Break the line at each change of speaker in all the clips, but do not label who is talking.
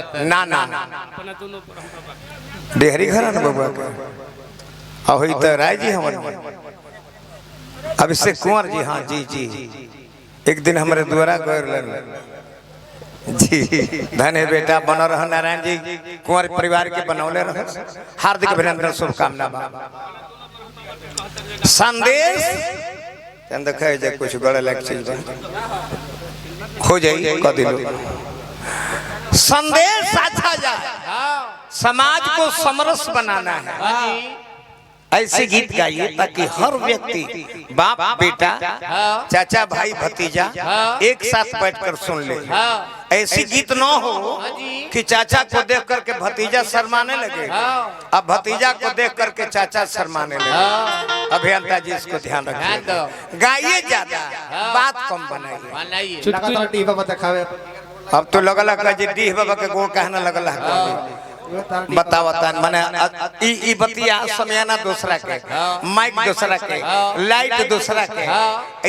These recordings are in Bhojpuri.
ना ना डेहरी घर न बबुआ के अहि त राय जी हमन अभिषेक कुंवर जी। हाँ जी जी एक दिन हमारे द्वारा गए जी धन्य बेटा बन रह नारायण जी कुंवर परिवार के बनौले रह हार्दिक अभिनंदन शुभकामना बा। संदेश देखे जे कुछ गड़े लायक चीज हो जाई क दिलो संदेश अच्छा जाए समाज को समरस बनाना है। ऐसे गीत गाइए ताकि हर व्यक्ति बाप बेटा चाचा भाई भतीजा एक साथ बैठकर सुन ले। ऐसी गीत न हो कि चाचा को देख करके भतीजा शर्माने लगे अब भतीजा को देख करके चाचा शर्माने लगे। अभियंता जी इसको ध्यान रखिए गाइए ज्यादा बात कम बनाइए। अब तो लगल जी डीह बाबा के गोड़ कहना लगल बतावता माने ई बतिया समयाना दूसरा के माइक दूसरा के लाइट दूसरा के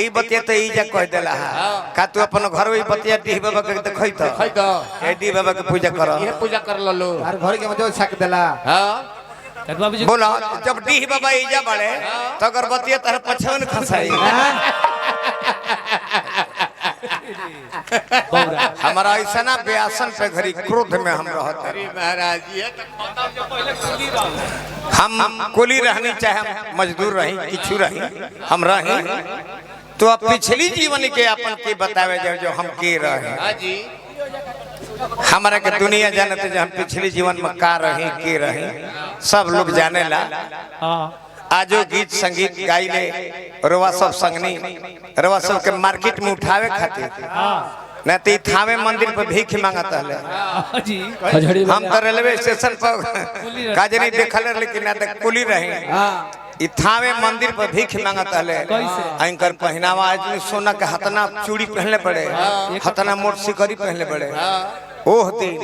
ई बतिया तो ई जा कह देला का तू अपन घर में बतिया डीह बाबा के देखै त ए डीह बाबा के पूजा कर ये पूजा कर लो और घर के मजे छक देला। हां बोला जब डीह बाबा ई जा बड़े तो अगर बतिया तार पछवन खसाई हमारा ऐसा ना व्यासन पे घड़ी क्रोध में हम रहते महाराज जी हम कुली रहनी चाहे हम मजदूर रही किछु रही हम रही तो अब पिछली जीवन के अपन के बतावे जो हम के रहे हमारा के दुनिया जानते जो हम पिछली जीवन में का रही के रही सब लोग जाने ला। आजो गीत संगीत गाइले रवा सब संगनी रवा सब के मार्केट में उठावे खातिर न तो थावे मंदिर पर भीख मांगत हले हम तो रेलवे स्टेशन पर काज नहीं देखल लेकिन ना तो कुली रहे थावे मंदिर पर भीख मांगत हले। एंकर पहनावा आज सोना के हतना चूड़ी पहनले पड़े हतना मोट सिकरी पहनले पड़े ओह दिन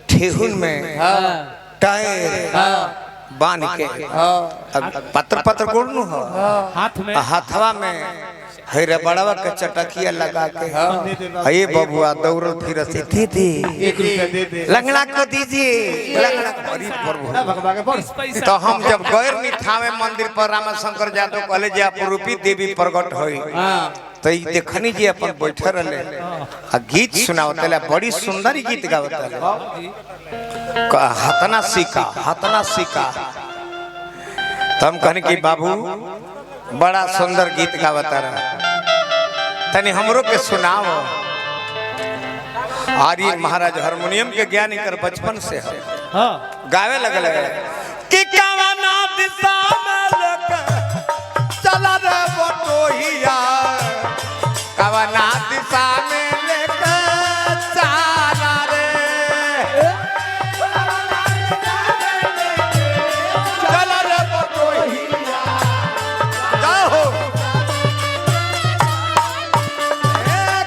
ठेहुन में टायर बांध के पत्र पत्र गोड़नु हो हाथ में हाथवा में हेरे बड़वा के चटकिया लगा के ये बबुआ दौड़ फिर से दे 1 रुपया दे दे लंगड़ा को दीजिए लंगड़ा प्रभु। तो हम जब गैर निथावे मंदिर पर रामशंकर यादव कहले जे अपरूपी देवी प्रकट होई तो ई देखनी जी अपन बैठे रहले आ गीत सुनावतले बड़ी सुंदर गीत गावतले हतना सीखा तो हम कहने की बाबू बड़ा सुंदर गीत गावता रहा तनी हमरो के सुनाओ। आर्य महाराज हारमोनियम के ज्ञानी कर बचपन से गावे लगल कि कवना दिशा में लेके चला रे बटोहिया कवना दिशा में लेके चला रे चला रे बटोहिया जाओ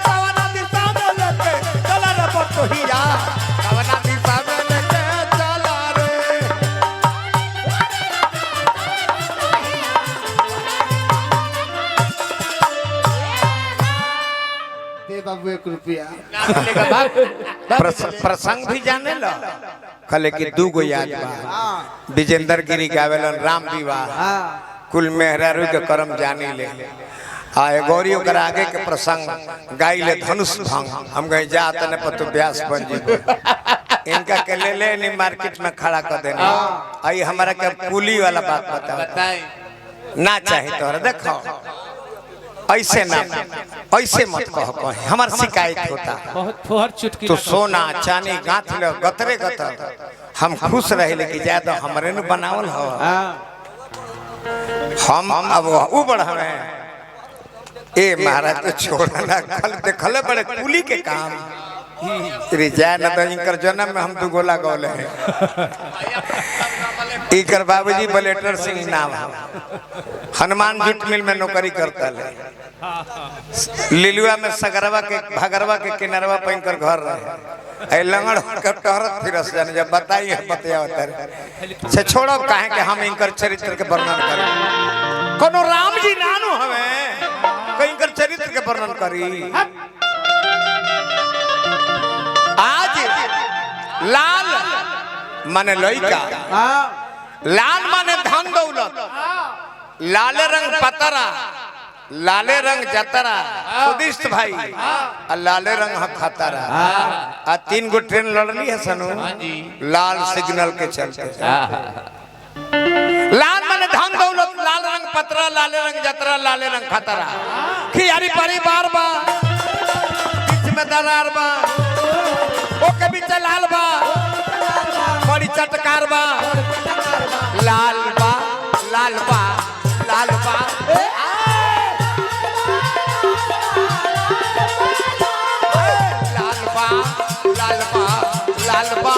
कवना दिशा में लेके चला रे बटोहिया कवना दिशा में लेके चला रे
बाबू 1 रुपया
प्रसंग भी जाने लो कले की 2 गो याद बा विजेंद्र गिरी गावेलन राम विवाह कुल मेहरारू के कर्म जानी ले आए गौरी ओकर आगे के प्रसंग गाई ले धनुष भंग हम गए जा तने पर तो व्यास बन जी इनका के ले नहीं मार्केट में खड़ा कर देने आई हमारा के पुली वाला बात बताए ना चाहे तो देखो ऐसे ना ऐसे मत कहो हमार शिकायत होता
बहुत चुटकी
तो सोना चांदी गांठ लो गतरे गतर हम खुश रहे लेकिन ज्यादा हमरे न बनावल हो हम अब ऊ बढ़ावे ए महाराज तो छोड़ना कल देखले बड़े कुली के काम रिजाय न तो इनकर जन्म में हम 2 गोला गौले हैं इकर बाबूजी बलेटर सिंह नाम हनुमान जूट मिल में नौकरी करता ले लिलुआ में सगरवा के भगरवा के किनारवा पे इनकर घर रहे ए लंगड़ के टहरत फिरस जाने जब बताइए बतिया से छोड़ो काहे के हम इनकर चरित्र के वर्णन करें कोनो राम जी नानो हमें कहीं इनकर चरित्र के वर्णन करी आज लाल माने लइका, लाल माने धन दौलत, लाले रंग पतरा, लाले रंग जतरा, सुदिष्ट भाई, लाले रंग खतरा। आ 3 गो ट्रेन लड़ली है सनु लाल सिग्नल के चलते। लाल माने धन दौलत, लाल रंग पतरा, लाले रंग जतरा, लाले रंग खतरा। खियारी परिवार बा, बीच में दरार बा, ओके बीच लाल बा, बड़ी चटकार बा, लाल बा, लाल बा, लाल बा। लाल बा, लाल बा, लाल बा।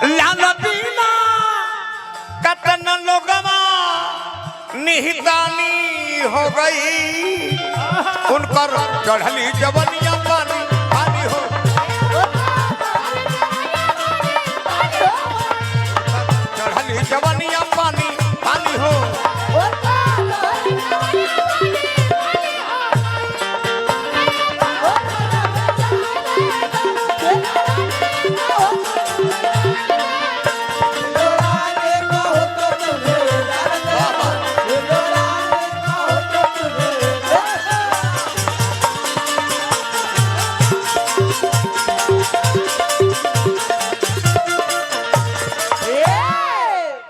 लाल बीना कतन लोगवा निहितानी हो गई, उनकर चढ़ली जवनिया पानी पानी हो, चढ़ली जवनिया पानी पानी हो।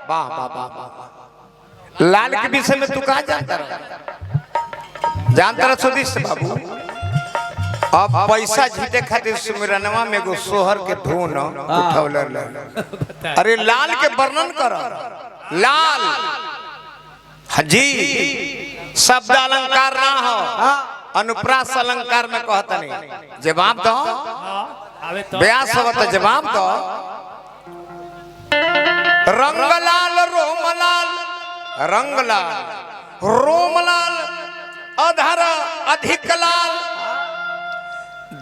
वाह वाह वाह वाह। लाल के विषय में तू कहा जानता रहा सुदिष्ट बाबू। अब पैसा जीते खातिर सुमिरनवा में एगो सोहर के धुन उठौल। अरे लाल के वर्णन कर। लाल जी शब्द अलंकार ना हो, अनुप्रास अलंकार में कहता नहीं। जवाब दो, ब्यास हो तो जवाब दो। रंगलाल रोमलाल, रंगलाल रोमलाल, अधर अधिक लाल,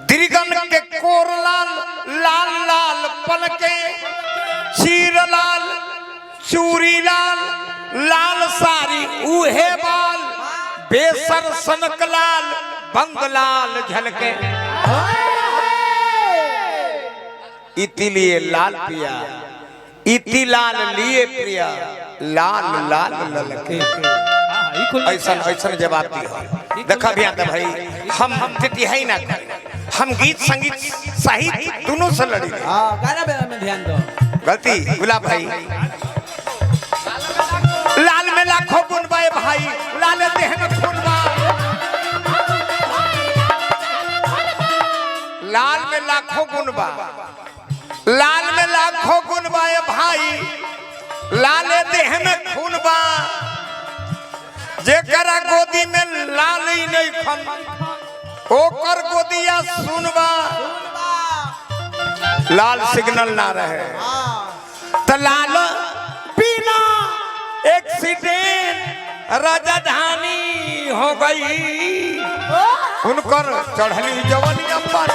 दीर्घन के कोरलाल, लाल लाल पलके, चीर लाल, चूरी लाल, लाल सारी उहे बाल, बेसर सनक लाल, बंगलाल झलके। इतिलिए लाल पिया, इति लाल लिए प्रिया, लाल लाल ललके। ऐसा ऐसा जवाब दिया। देखा भी आता भाई, हम तिथि ना करें, हम गीत संगीत साहित्य दोनों से लड़ी।
गाना में ध्यान दो।
गलती गुलाब भाई। लाल में लाखों गुण बाए भाई, लाल देह में खून बा। लाल में लाखों गुण बा, लाल में लाखों गुण बाए भाई, लाल देह में खून बा। जेकरा गोदी में लाल ही नहीं खन, ओकर गोदिया सुनबा। लाल सिग्नल ना रहे तो लाल बिना एक्सीडेंट राजधानी हो गई, उनकर चढ़ली जवनिया पर